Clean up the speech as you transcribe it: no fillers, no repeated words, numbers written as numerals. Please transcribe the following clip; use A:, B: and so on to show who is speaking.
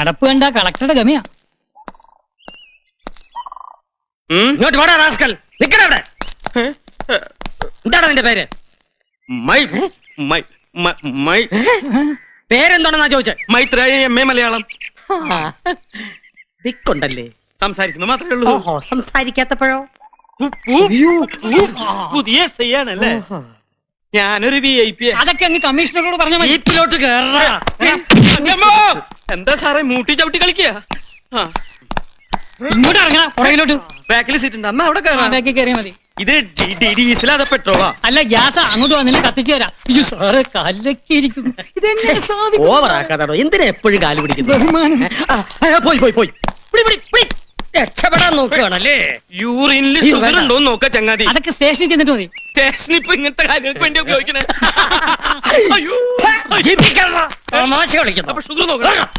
A: നടപ്പ് കണ്ട കളക്ടറുടെ ഗമയാ.
B: ഇങ്ങോട്ട് വാടാ റാസ്കൽ. നിക്കണവിടെ. എന്താണ് നിന്റെ പേര്? പേരെന്താണെന്നാ ചോദിച്ചേ?
C: മൈത്രേയ MA മലയാളം.
B: ദിക്കുണ്ടല്ലേ?
C: സംസാരിക്കുന്നത് മാത്രമേ ഉള്ളൂ.
B: ഓഹോ, സംസാരിക്കാത്തപ്പോഴോ?
C: പുതിയ ചെയ്യാണല്ലേ? ഞാനൊരു VIP.
A: അതൊക്കെ അങ്ങ് കമ്മീഷണറോട് പറഞ്ഞാൽ മതി.
B: ജീപ്പിലോട്ട് കേറാ.
C: എന്താ സാറേ മൂട്ടി ചവിട്ടി കളിക്കുക?
A: ഇങ്ങോട്ട് ഇറങ്ങാ, പുറകിലോട്ട്.
C: ബാക്കിൽ സീറ്റ് ഉണ്ട്, അന്ന് അവിടെ കയറാം.
A: ബാക്കി കയറിയാ മതി.
C: ഇത് ഡീസൽ അതോ പെട്രോളാ?
A: അല്ല, ഗ്യാസാ. അങ്ങോട്ട് വന്നില്ല, കത്തിച്ചു തരാം. അയ്യോ സാറ് കല്ലക്കിയിരിക്കും. ഇതെങ്ങനെ സാധിക്കും?
B: ഓവറാക്കാതാണോ? എന്തിനാ എപ്പോഴും കാല് പിടിക്കുന്നത്?
A: ബഹുമാനം.
B: പോയി പോയി പോയി. രക്ഷപ്പെടാൻ നോക്കുകയാണല്ലേ?
C: യൂറിനിൽ ഷുഗർ ഉണ്ടോ നോക്ക ചങ്ങാതി.
A: അതൊക്കെ സ്റ്റേഷനിൽ ചെന്നിട്ട് മതി.
C: സ്റ്റേഷനിൽ ഇപ്പൊ ഇങ്ങനത്തെ കാര്യങ്ങൾക്ക് വേണ്ടി ഉപയോഗിക്കണേ. അയ്യോ,
B: തമാശ കളിക്കുന്നു.
C: അപ്പൊ ഷുഗർ നോക്കണം.